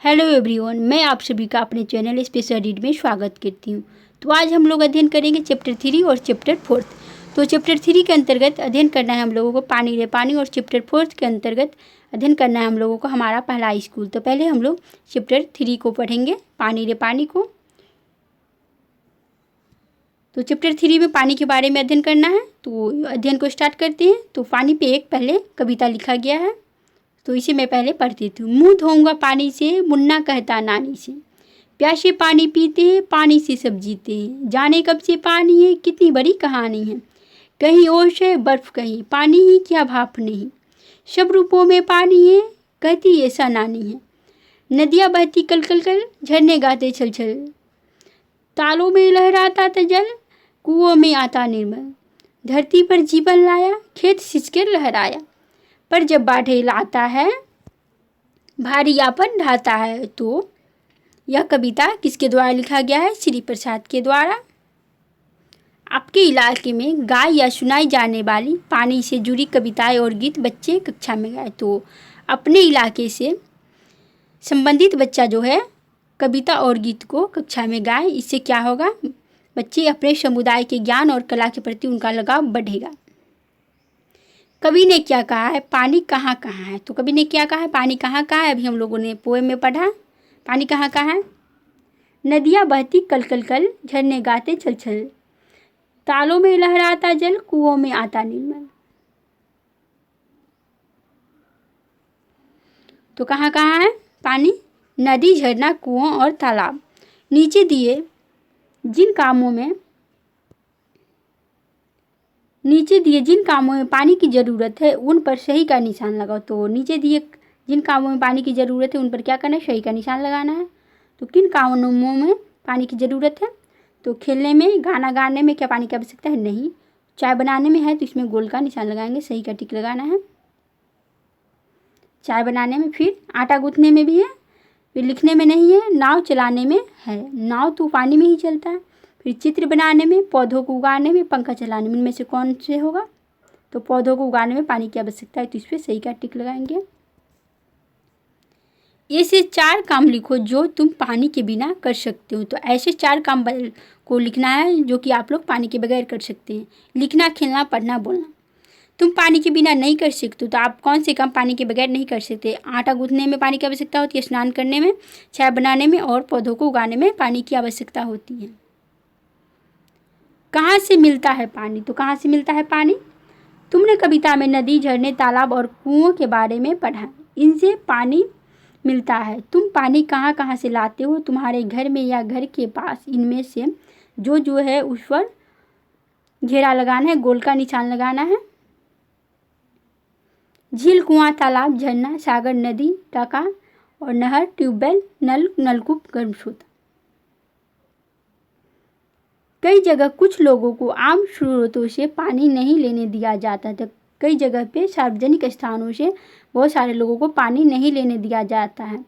Hello everyone, मैं आप सभी का अपने चैनल स्पेशल रीड में स्वागत करती हूँ। तो आज हम लोग अध्ययन करेंगे चैप्टर 3 और चैप्टर 4। तो चैप्टर 3 के अंतर्गत अध्ययन करना है हम लोगों को पानी रे पानी, और चैप्टर 4 के अंतर्गत अध्ययन करना है हम लोगों को हमारा पहला स्कूल। तो पहले हम लोग चैप्टर 3 को पढ़ेंगे, पानी रे पानी को। तो चैप्टर 3 में पानी के बारे में अध्ययन करना है, तो अध्ययन को स्टार्ट करते हैं। तो पानी पे एक पहले कविता लिखा गया है, तो इसे मैं पहले पढ़ती थी। मुँह धोऊंगा पानी से, मुन्ना कहता नानी से, प्यासे पानी पीते हैं, पानी से सब जीते हैं, जाने कब से पानी है, कितनी बड़ी कहानी है, कहीं ओश है बर्फ, कहीं पानी ही क्या भाप नहीं, सब रूपों में पानी है, कहती ऐसा नानी है। नदियाँ बहती कल कल कल, झरने गाते छल छल, तालों में लहराता था जल, कुओं में आता निर्मल, धरती पर जीवन लाया, खेत सिंचकर लहराया, पर जब बाढ़ लाता है, भारी आपन ढाता है। तो यह कविता किसके द्वारा लिखा गया है? श्री प्रसाद के द्वारा। आपके इलाके में गाई या सुनाई जाने वाली पानी से जुड़ी कविताएं और गीत बच्चे कक्षा में गाए। तो अपने इलाके से संबंधित बच्चा जो है कविता और गीत को कक्षा में गाए। इससे क्या होगा? बच्चे अपने समुदाय के ज्ञान और कला के प्रति उनका लगाव बढ़ेगा। कवि ने क्या कहा है? पानी कहाँ कहाँ है। तो कवि ने क्या कहा है? पानी कहाँ कहाँ है, अभी हम लोगों ने पोएम में पढ़ा। पानी कहाँ कहाँ है? नदियाँ बहती कल कल कल, झरने गाते छल छल, तालों में लहराता जल, कुओं में आता निर्मल। तो कहाँ कहाँ है पानी? नदी, झरना, कुओं और तालाब। नीचे दिए जिन कामों में पानी की ज़रूरत है उन पर सही का निशान लगाओ। तो नीचे दिए जिन कामों में पानी की ज़रूरत है उन पर क्या करना है? सही का निशान लगाना है। तो किन कामों में पानी की ज़रूरत है? तो खेलने में, गाना गाने में क्या पानी की आवश्यकता है? नहीं। चाय बनाने में है तो इसमें गोल का निशान लगाएंगे, सही का टिक लगाना है चाय बनाने में। फिर आटा गूँथने में भी है, फिर लिखने में नहीं है। नाव चलाने में है, नाव तो पानी में ही चलता है। फिर चित्र बनाने में, पौधों को उगाने में, पंखा चलाने में, इनमें से कौन से होगा? तो पौधों को उगाने में पानी की आवश्यकता है, तो इस पर सही का टिक लगाएंगे। ऐसे 4 काम लिखो जो तुम पानी के बिना कर सकते हो। तो ऐसे 4 काम को लिखना है जो कि आप लोग पानी के बगैर कर सकते हैं। लिखना, खेलना, पढ़ना, बोलना। तुम पानी के बिना नहीं कर सकते तो आप कौन से काम पानी के बगैर नहीं कर सकते? आटा गूँथने में पानी की आवश्यकता होती है, स्नान करने में, चाय बनाने में और पौधों को उगाने में पानी की आवश्यकता होती है। कहाँ से मिलता है पानी? तो कहाँ से मिलता है पानी? तुमने कविता में नदी, झरने, तालाब और कुओं के बारे में पढ़ा, इनसे पानी मिलता है। तुम पानी कहाँ कहाँ से लाते हो? तुम्हारे घर में या घर के पास। इनमें से जो है उस पर घेरा लगाना है, गोल का निशान लगाना है। झील, कुआं, तालाब, झरना, सागर, नदी, टाका और नहर, ट्यूबवेल, नल, नलकूप, गर्म स्रोत। कई जगह कुछ लोगों को आम स्रोतों से पानी नहीं लेने दिया जाता था। कई जगह पे सार्वजनिक स्थानों से बहुत सारे लोगों को पानी नहीं लेने दिया जाता है।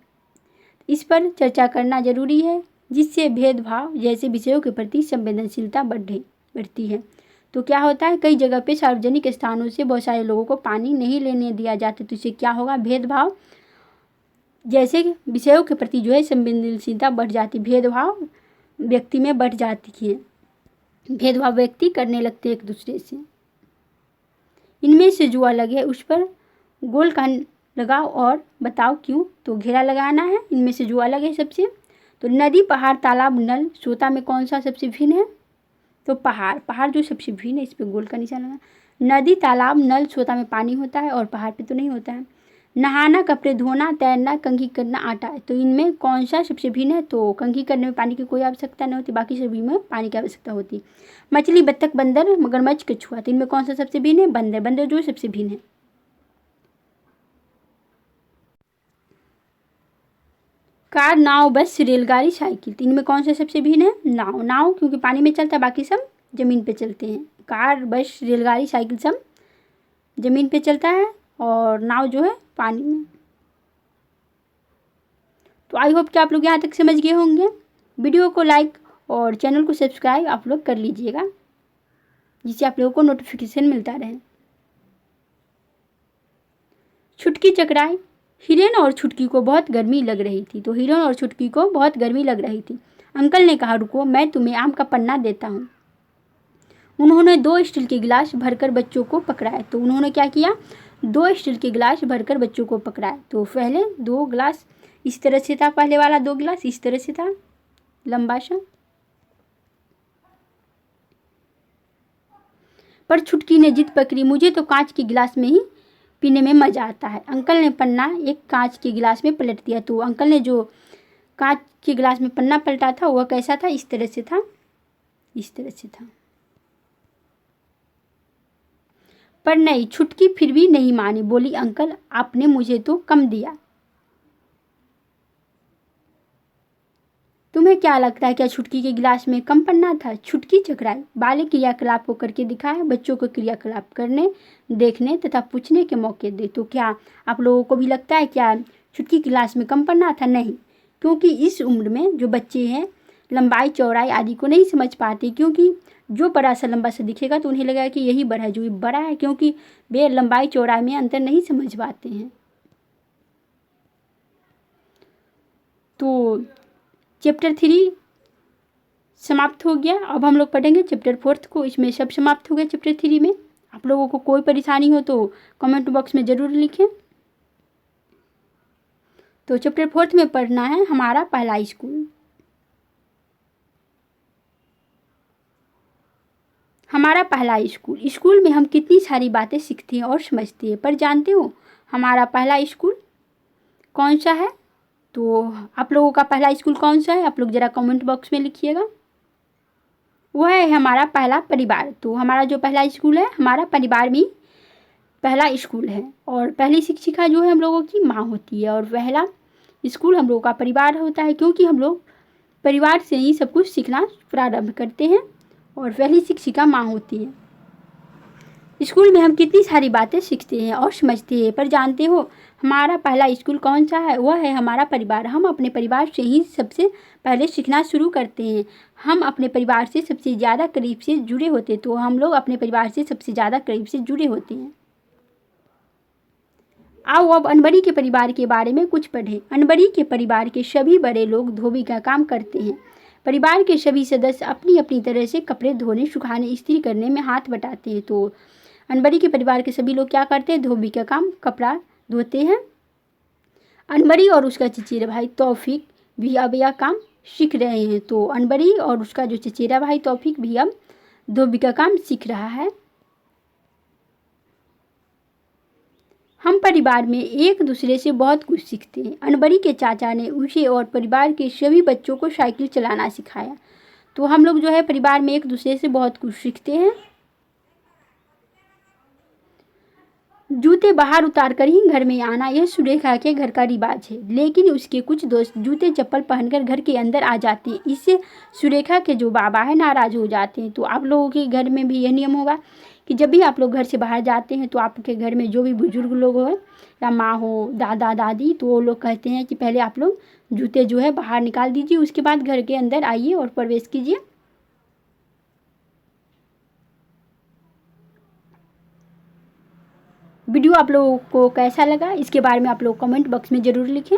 इस पर चर्चा करना जरूरी है, जिससे भेदभाव जैसे विषयों के प्रति संवेदनशीलता बढ़ती है। तो क्या होता है? कई जगह पे सार्वजनिक स्थानों से बहुत सारे लोगों को पानी नहीं लेने दिया जाता, तो इससे क्या होगा? भेदभाव जैसे विषयों के प्रति जो है संवेदनशीलता बढ़ जाती, भेदभाव व्यक्ति में बढ़ जाती है, भेदभाव व्यक्ति करने लगते एक दूसरे से। इनमें से जो अलग है उस पर गोल का लगाओ और बताओ क्यों। तो घेरा लगाना है। इनमें से जो अलग है सबसे, तो नदी, पहाड़, तालाब, नल, श्रोता में कौन सा सबसे भिन्न है? तो पहाड़ जो सबसे भिन्न है, इस पर गोल का निशान लगाना। नदी, तालाब, नल, श्रोता में पानी होता है और पहाड़ पे तो नहीं होता है। नहाना, कपड़े धोना, तैरना, कंघी करना, आटा है, तो इनमें कौन सा सबसे भिन्न है? तो कंघी करने में पानी की कोई आवश्यकता नहीं होती, बाकी सभी में पानी की आवश्यकता होती। मछली, बत्तख, बंदर, मगरमच्छ, कछुआ, तो इनमें कौन सा सबसे भिन्न है? बंदर जो सबसे भिन्न है। कार, नाव, बस, रेलगाड़ी, साइकिल, तो इनमें कौन सा सबसे भिन्न है? नाव क्योंकि पानी में चलता है, बाकी सब जमीन पे चलते हैं। कार, बस, रेलगाड़ी, साइकिल सब जमीन पे चलता है और नाव जो है पानी में। तो आई होप कि आप लोग यहाँ तक समझ गए होंगे। वीडियो को लाइक और चैनल को सब्सक्राइब आप लोग कर लीजिएगा, जिससे आप लोगों को नोटिफिकेशन मिलता रहे। छुटकी चकराई, हिरन और छुटकी को बहुत गर्मी लग रही थी। तो हिरन और छुटकी को बहुत गर्मी लग रही थी। अंकल ने कहा, रुको, मैं तुम्हें आम का पन्ना देता हूँ। उन्होंने 2 स्टील के गिलास भरकर बच्चों को पकड़ाए। तो उन्होंने क्या किया, 2 स्टील के गिलास भरकर बच्चों को पकड़ाए। तो पहले 2 गिलास इस तरह से था, पहले वाला 2 गिलास इस तरह से था, लंबा सा। पर छुटकी ने जिद पकड़ी, मुझे तो कांच के गिलास में ही पीने में मज़ा आता है। अंकल ने पन्ना एक कांच के गिलास में पलट दिया। तो अंकल ने जो कांच के गिलास में पन्ना पलटा था वह कैसा था, इस तरह से था, इस तरह से था। पर नहीं, छुटकी फिर भी नहीं मानी, बोली, अंकल आपने मुझे तो कम दिया। तुम्हें क्या लगता है, क्या छुटकी के गिलास में कम पन्ना था? छुटकी चकराई। बालक क्रियाकलाप को करके दिखाए, बच्चों को क्रियाकलाप करने, देखने तथा पूछने के मौके दे। तो क्या आप लोगों को भी लगता है क्या छुटकी के गिलास में कम पन्ना था? नहीं, क्योंकि इस उम्र में जो बच्चे हैं लंबाई चौड़ाई आदि को नहीं समझ पाते, क्योंकि जो बड़ा सा लंबा सा दिखेगा तो उन्हें लगेगा कि यही बड़ा है, जो बड़ा है, क्योंकि वे लंबाई चौड़ाई में अंतर नहीं समझ पाते हैं। तो चैप्टर 3 समाप्त हो गया। अब हम लोग पढ़ेंगे चैप्टर 4 को। इसमें सब समाप्त हो गया चैप्टर 3 में। आप लोगों को कोई परेशानी हो तो कमेंट बॉक्स में ज़रूर लिखें। तो चैप्टर 4 में पढ़ना है हमारा पहला स्कूल। हमारा पहला स्कूल। स्कूल में हम कितनी सारी बातें सीखते हैं और समझते हैं, पर जानते हो हमारा पहला स्कूल कौन सा है? तो आप लोगों का पहला स्कूल कौन सा है, आप लोग ज़रा कमेंट बॉक्स में लिखिएगा। वह है हमारा पहला परिवार। तो हमारा जो पहला स्कूल है, हमारा परिवार में पहला स्कूल है। और पहली शिक्षिका जो है हम लोगों की माँ होती है, और पहला स्कूल हम लोगों का परिवार होता है, क्योंकि हम लोग परिवार से ही सब कुछ सीखना प्रारंभ करते हैं, और पहली शिक्षिका माँ होती है। स्कूल में हम कितनी सारी बातें सीखते हैं और समझते हैं, पर जानते हो हमारा पहला स्कूल कौन सा है? वह है हमारा परिवार। हम अपने परिवार से ही सबसे पहले सीखना शुरू करते हैं। हम अपने परिवार से सबसे ज़्यादा करीब से जुड़े होते, तो हम लोग अपने परिवार से सबसे ज़्यादा करीब से जुड़े होते हैं। आओ अब अनबरी के परिवार के बारे में कुछ पढ़ें। अनबरी के परिवार के सभी बड़े लोग धोबी का काम करते हैं। परिवार के सभी सदस्य अपनी अपनी तरह से कपड़े धोने, सुखाने, इस्त्री करने में हाथ बटाते हैं। तो अनबरी के परिवार के सभी लोग क्या करते हैं? धोबी का काम, कपड़ा धोते हैं। अनबरी और उसका चचेरा भाई तौफीक भी अब यह काम सीख रहे हैं। तो अनबरी और उसका जो चचेरा भाई तौफीक भी अब धोबी का काम सीख रहा है। हम परिवार में एक दूसरे से बहुत कुछ सीखते हैं। अनबरी के चाचा ने उसे और परिवार के सभी बच्चों को साइकिल चलाना सिखाया। तो हम लोग जो है परिवार में एक दूसरे से बहुत कुछ सीखते हैं। जूते बाहर उतार कर ही घर में आना, यह सुरेखा के घर का रिवाज है, लेकिन उसके कुछ दोस्त जूते चप्पल पहनकर घर के अंदर आ जाते हैं। इससे सुरेखा के जो बाबा है नाराज हो जाते हैं। तो आप लोगों के घर में भी यह नियम होगा कि जब भी आप लोग घर से बाहर जाते हैं तो आपके घर में जो भी बुजुर्ग लोग हो या माँ हो, दादा दादी, तो वो लोग कहते हैं कि पहले आप लोग जूते जो है बाहर निकाल दीजिए, उसके बाद घर के अंदर आइए और प्रवेश कीजिए। वीडियो आप लोगों को कैसा लगा, इसके बारे में आप लोग कमेंट बॉक्स में ज़रूर लिखें।